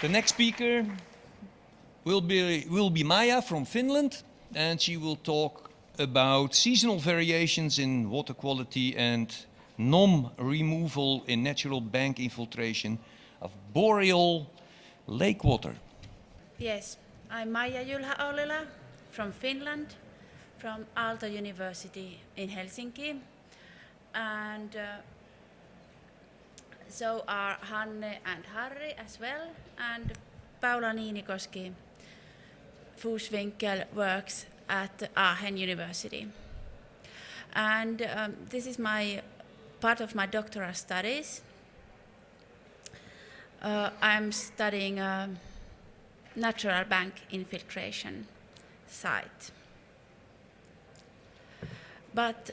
The next speaker will be Maija from Finland, and she will talk about seasonal variations in water quality and NOM removal in natural bank infiltration of boreal lake water. Yes, I'm Maija Jylhä-Ollila from Finland, from Aalto University in Helsinki. And so are Hanne and Harri as well, and Paula Niinikoski Fußwinkel works at Aachen University. And this is part of my doctoral studies. I'm studying a natural bank infiltration site. But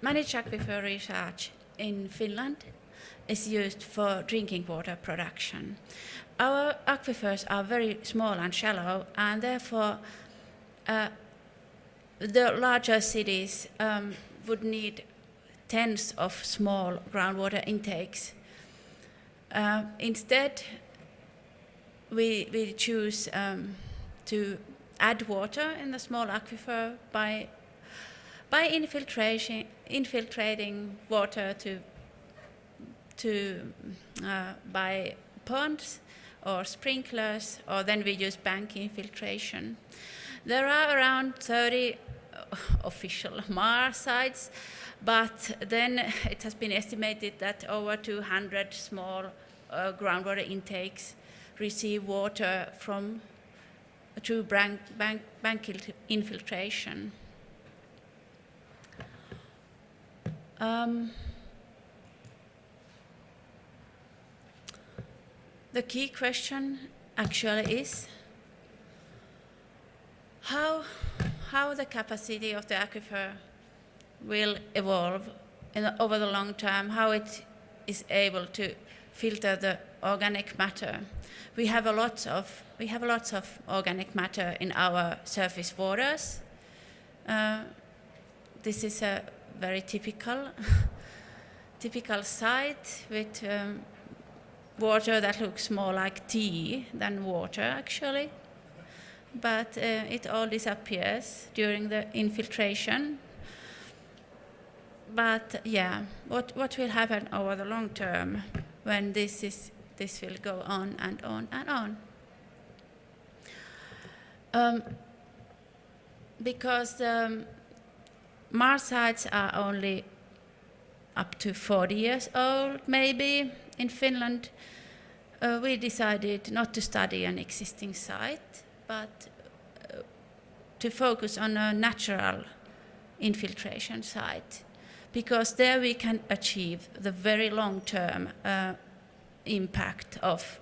managed aquifer research in Finland is used for drinking water production. Our aquifers are very small and shallow, and therefore the larger cities would need tens of small groundwater intakes. Instead, we choose to add water in the small aquifer by infiltrating water by ponds or sprinklers, or then we use bank infiltration. There are around 30 official ISMAR sites, but then it has been estimated that over 200 small groundwater intakes receive water through bank infiltration. The key question actually is how the capacity of the aquifer will evolve over the long term, how it is able to filter the organic matter. We have lots of organic matter in our surface waters. This is a very typical site with water that looks more like tea than water actually, but it all disappears during the infiltration. But yeah, what will happen over the long term when this will go on and on and on? Because MAR sites are only up to 40 years old, maybe. In Finland, we decided not to study an existing site, but to focus on a natural infiltration site, because there we can achieve the very long-term impact of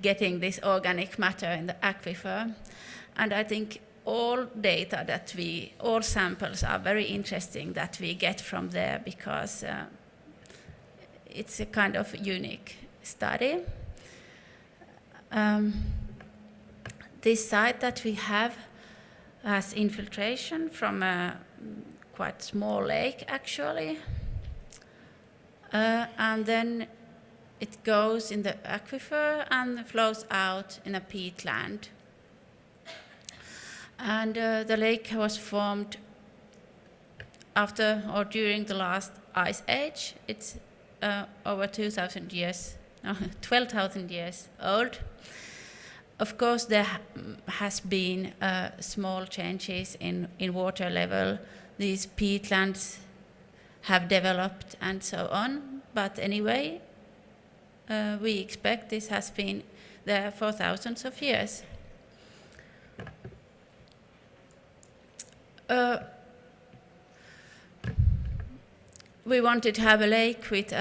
getting this organic matter in the aquifer. And I think all samples are very interesting that we get from there, because it's a kind of unique study. This site that we have has infiltration from a quite small lake actually, and then it goes in the aquifer and flows out in a peatland. And the lake was formed after or during the last ice age. It's over 12,000 years old. Of course, there has been small changes in water level. These peatlands have developed and so on. But anyway, we expect this has been there for thousands of years. We wanted to have a lake with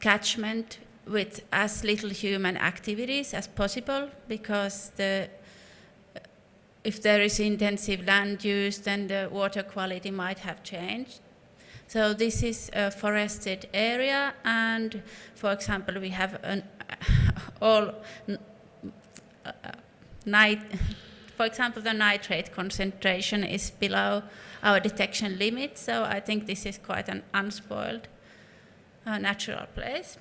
catchment with as little human activities as possible, because if there is intensive land use, then the water quality might have changed. So this is a forested area, and for example, we have for example, the nitrate concentration is below our detection limit, so I think this is quite an unspoiled natural place.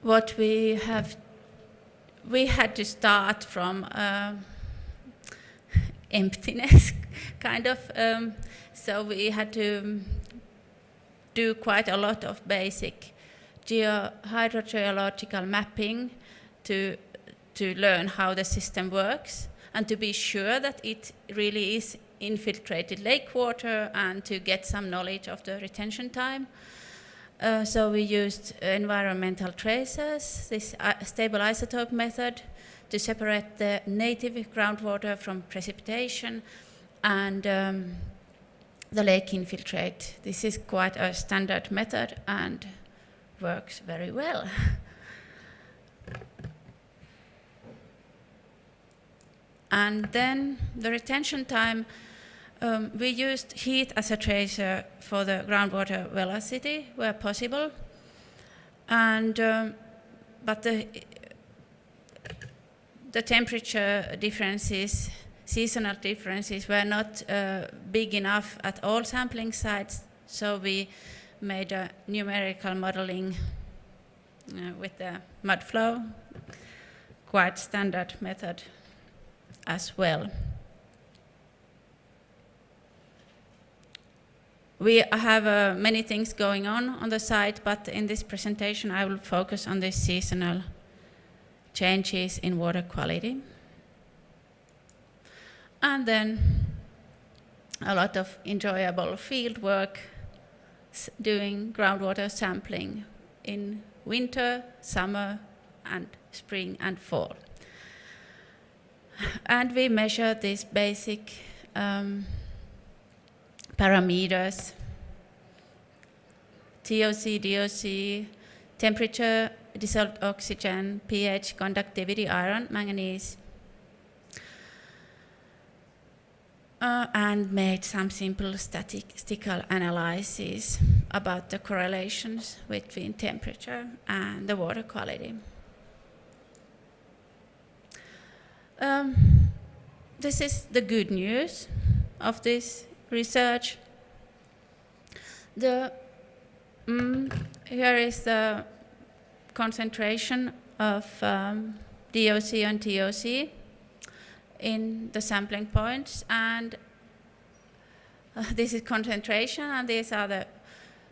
what we had to start from emptiness, kind of. So we had to do quite a lot of basic hydrogeological mapping to learn how the system works and to be sure that it really is infiltrated lake water and to get some knowledge of the retention time. So we used environmental tracers, this stable isotope method, to separate the native groundwater from precipitation and the lake infiltrate. This is quite a standard method and works very well. And then the retention time, we used heat as a tracer for the groundwater velocity where possible, and but the temperature differences, seasonal differences, were not big enough at all sampling sites, so we made a numerical modeling with the mud flow, quite standard method as well. We have many things going on the site, but in this presentation I will focus on the seasonal changes in water quality. And then a lot of enjoyable field work doing groundwater sampling in winter, summer, and spring and fall. And we measure these basic parameters: TOC, DOC, temperature, dissolved oxygen, pH, conductivity, iron, manganese, and made some simple statistical analyses about the correlations between temperature and the water quality. This is the good news of this research. Here is the concentration of DOC and TOC in the sampling points, and this is concentration, and these are the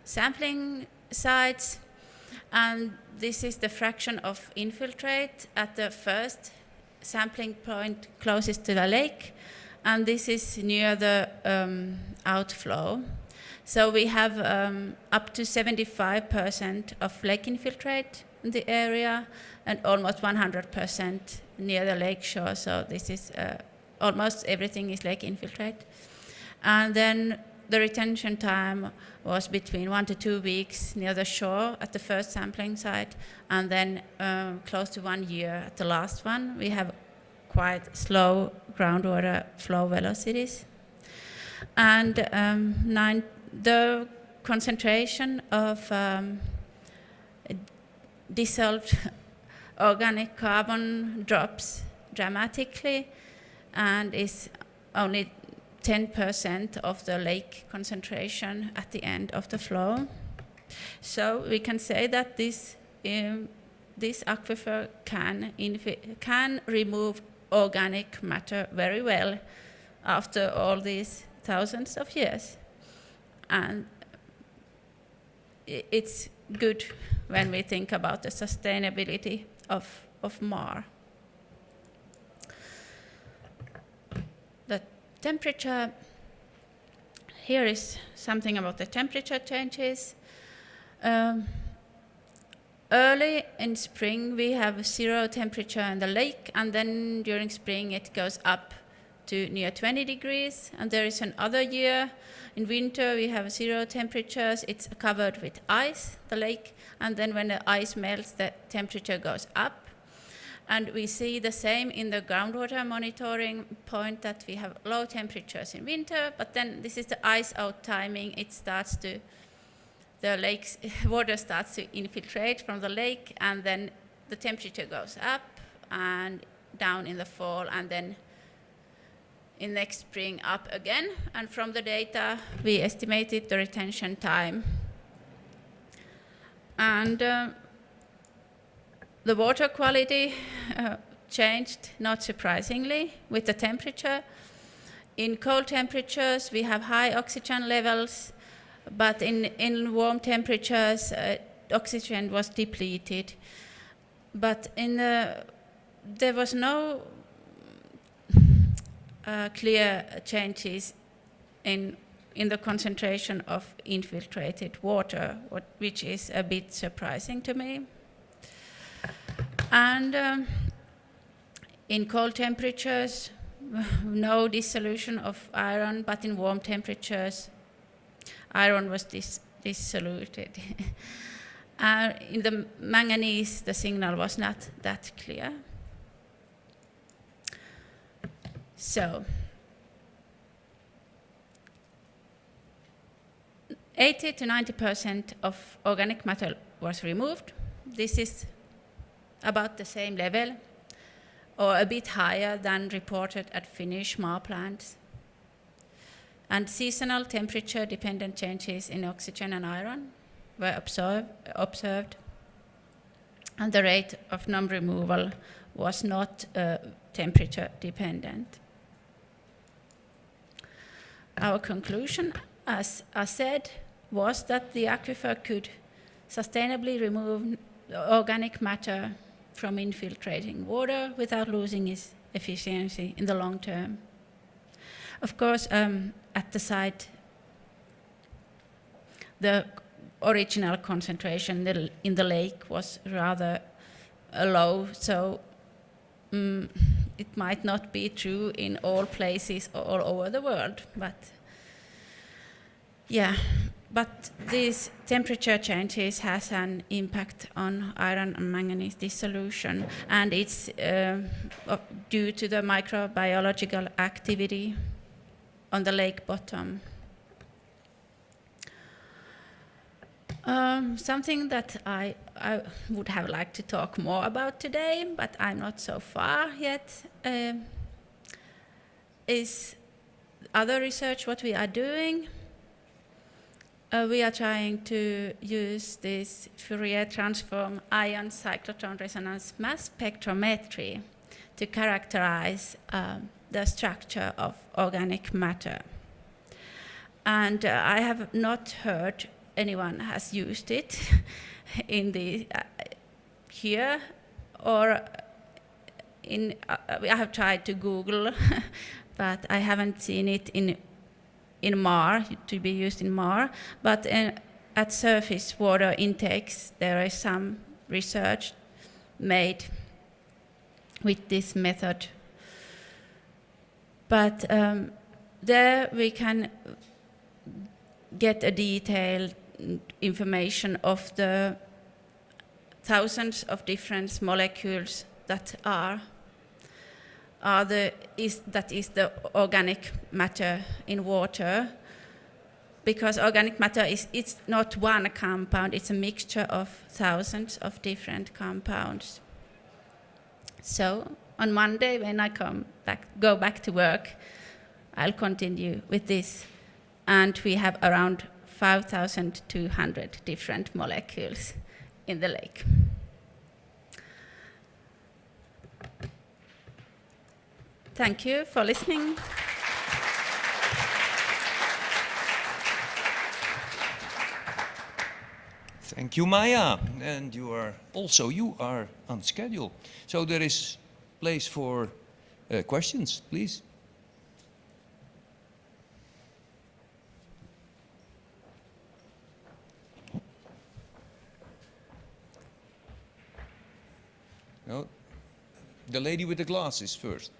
sampling sites, and this is the fraction of infiltrate at the first sampling point closest to the lake, and this is near the outflow. So we have up to 75% of lake infiltrate in the area and almost 100% near the lake shore. So this is almost everything is lake infiltrate. And then the retention time was between 1 to 2 weeks near the shore at the first sampling site, and then close to 1 year at the last one. We have quite slow groundwater flow velocities. And the concentration of dissolved organic carbon drops dramatically and is only 10% of the lake concentration at the end of the flow. So we can say that this aquifer can remove organic matter very well after all these thousands of years. And it's good when we think about the sustainability of MAR. The temperature, here is something about the temperature changes. Early in spring we have 0 temperature in the lake, and then during spring it goes up to near 20 degrees, and there is another year in winter we have 0 temperatures, it's covered with ice, the lake, and then when the ice melts the temperature goes up. And we see the same in the groundwater monitoring point, that we have low temperatures in winter, but then this is the ice out timing, the lake's water starts to infiltrate from the lake, and then the temperature goes up and down in the fall, and then in next spring up again. And from the data we estimated the retention time. And The water quality changed, not surprisingly, with the temperature. In cold temperatures, we have high oxygen levels, but in warm temperatures, oxygen was depleted. But there was no clear changes in the concentration of infiltrated water, which is a bit surprising to me. And in cold temperatures, no dissolution of iron, but in warm temperatures, iron was dissoluted. In the manganese, the signal was not that clear. So, 80 to 90% of organic matter was removed. This is about the same level, or a bit higher than reported at Finnish ISMAR plants. And seasonal temperature-dependent changes in oxygen and iron were observed. And the rate of non-removal was not temperature-dependent. Our conclusion, as I said, was that the aquifer could sustainably remove organic matter from infiltrating water without losing its efficiency in the long term. Of course, at the site, the original concentration in the lake was rather low, so it might not be true in all places all over the world, but yeah. But these temperature changes has an impact on iron and manganese dissolution, and it's due to the microbiological activity on the lake bottom. Something that I would have liked to talk more about today, but I'm not so far yet, is other research what we are doing. We are trying to use this Fourier transform ion cyclotron resonance mass spectrometry to characterize the structure of organic matter. And I have not heard anyone has used it in the here, or in I have tried to Google, but I haven't seen it in MAR, to be used in MAR, but at surface water intakes there is some research made with this method. But there we can get a detailed information of the thousands of different molecules that that is the organic matter in water, because organic matter it's not one compound, it's a mixture of thousands of different compounds. So on Monday when I go back to work, I'll continue with this, and we have around 5,200 different molecules in the lake. Thank you for listening. Thank you, Maija. And you are on schedule. So there is place for questions, please. No, the lady with the glasses first.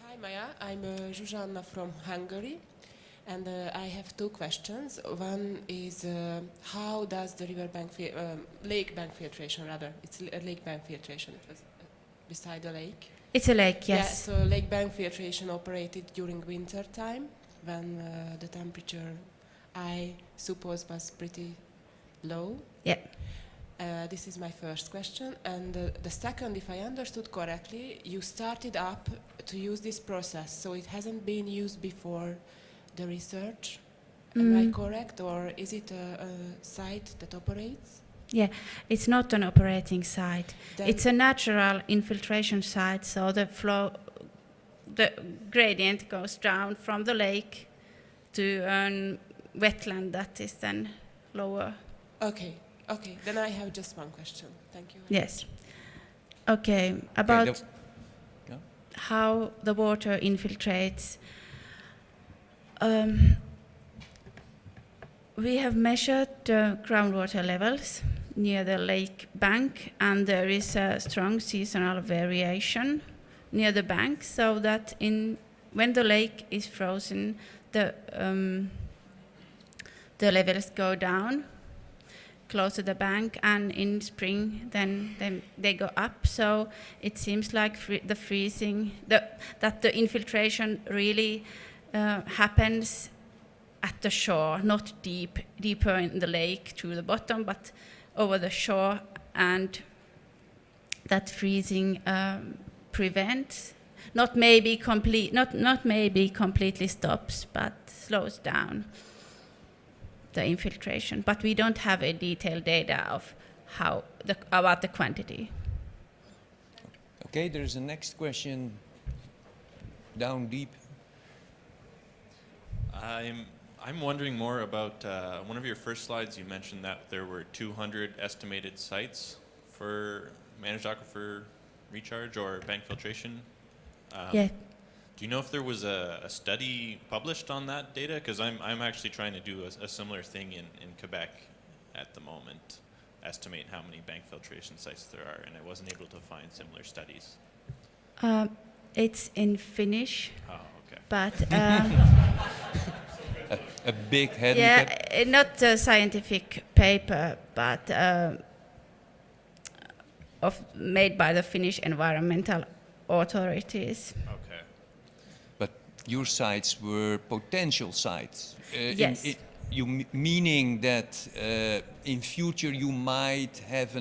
Hi Maija, I'm Zsuzsanna from Hungary, and I have two questions. One is how does the lake bank filtration, it's a lake bank filtration, it was beside the lake? It's a lake, yes. Yeah, so lake bank filtration operated during winter time when the temperature, I suppose, was pretty low. Yeah. This is my first question. And the second, if I understood correctly, you started up to use this process, so it hasn't been used before the research Am I correct, or is it a site that operates? Yeah, it's not an operating site. Then- It's a natural infiltration site, so the gradient goes down from the lake to a wetland that is then lower. Okay, then I have just one question. Thank you. Yes. Okay, about Yeah. how the water infiltrates. We have measured the groundwater levels near the lake bank, and there is a strong seasonal variation near the bank, so that when the lake is frozen, the levels go down close to the bank, and in spring then they go up. So it seems like the freezing, that the infiltration really happens at the shore, not deeper in the lake to the bottom, but over the shore, and that freezing prevents, not maybe completely stops, but slows down the infiltration. But we don't have a detailed data of about the quantity. Okay, there's a next question down deep. I'm wondering more about one of your first slides. You mentioned that there were 200 estimated sites for managed aquifer recharge or bank filtration. Yeah. Do you know if there was a study published on that data? Because I'm actually trying to do a similar thing in Quebec at the moment, estimate how many bank filtration sites there are, and I wasn't able to find similar studies. It's in Finnish, Oh, okay. but A big head. yeah, not a scientific paper, but made by the Finnish environmental authorities. Okay. But your sites were potential sites. Yes. Meaning that in future you might have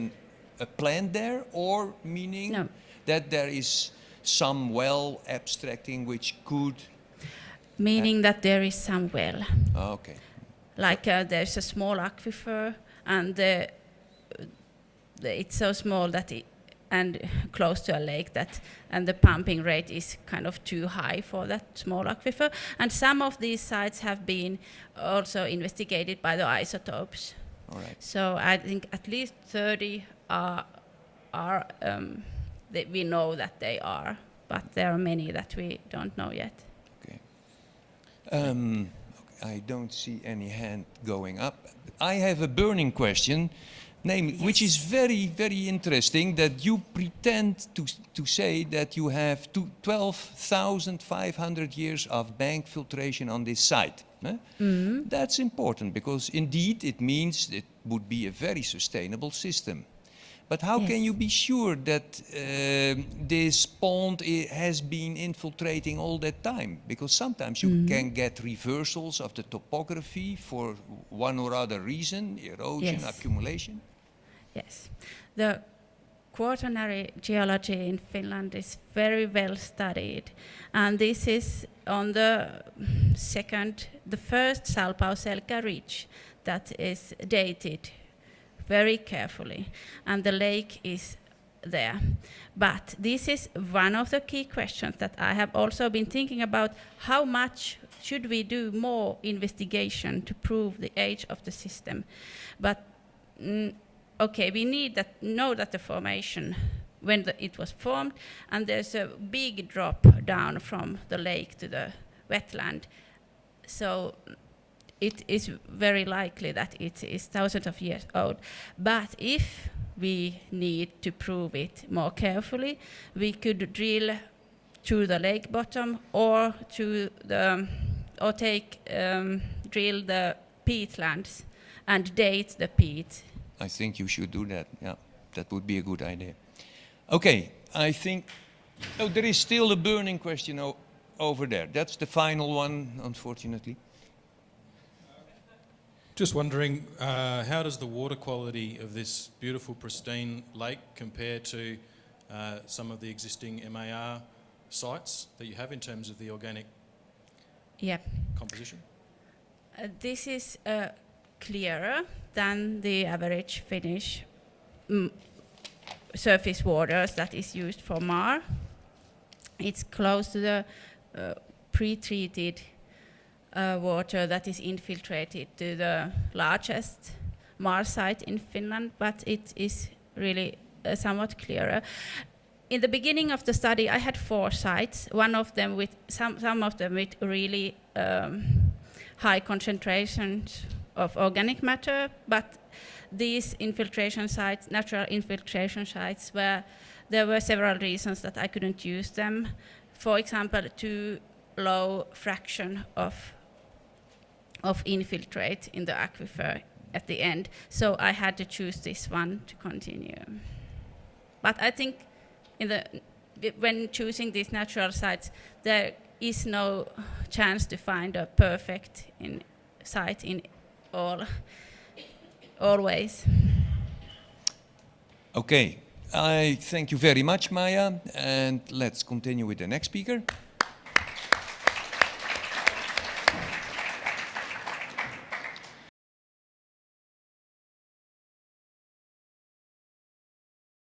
a plant there, or meaning No. that there is some well abstracting which could. Meaning that there is some well. Oh, okay. Like there's a small aquifer, and it's so small and close to a lake and the pumping rate is kind of too high for that small aquifer. And some of these sites have been also investigated by the isotopes. All right. So I think at least 30 are that we know that they are, but there are many that we don't know yet. Okay. I don't see any hand going up. I have a burning question, which is very, very interesting, that you pretend to say that you have 12,500 years of bank filtration on this site. Mm-hmm. That's important, because indeed it means it would be a very sustainable system. But how Yes. can you be sure that this pond has been infiltrating all that time? Because sometimes you can get reversals of the topography for one or other reason, erosion, Yes. accumulation. Yes. The quaternary geology in Finland is very well studied, and this is on the first Salpausselkä ridge that is dated very carefully, and the lake is there. But this is one of the key questions that I have also been thinking about: how much should we do more investigation to prove the age of the system? But okay, we need to know that the formation, when it was formed, and there's a big drop down from the lake to the wetland. So it is very likely that it is thousands of years old. But if we need to prove it more carefully, we could drill to the lake bottom, or drill the peatlands and date the peat. I think you should do that. Yeah, that would be a good idea. Okay, I think. Oh, there is still a burning question over there. That's the final one, unfortunately. Just wondering, how does the water quality of this beautiful, pristine lake compare to some of the existing MAR sites that you have in terms of the organic Yeah. composition? This is clearer than the average Finnish surface waters that is used for MAR. It's close to the pre-treated water that is infiltrated to the largest MAR site in Finland, but it is really somewhat clearer. In the beginning of the study, I had 4 sites. One of them with some of them with really high concentrations of organic matter, but these infiltration sites, natural infiltration sites, there were several reasons that I couldn't use them. For example, too low fraction of infiltrate in the aquifer at the end. So I had to choose this one to continue. But I think when choosing these natural sites, there is no chance to find a perfect site in all ways. Okay, I thank you very much, Maija, and let's continue with the next speaker.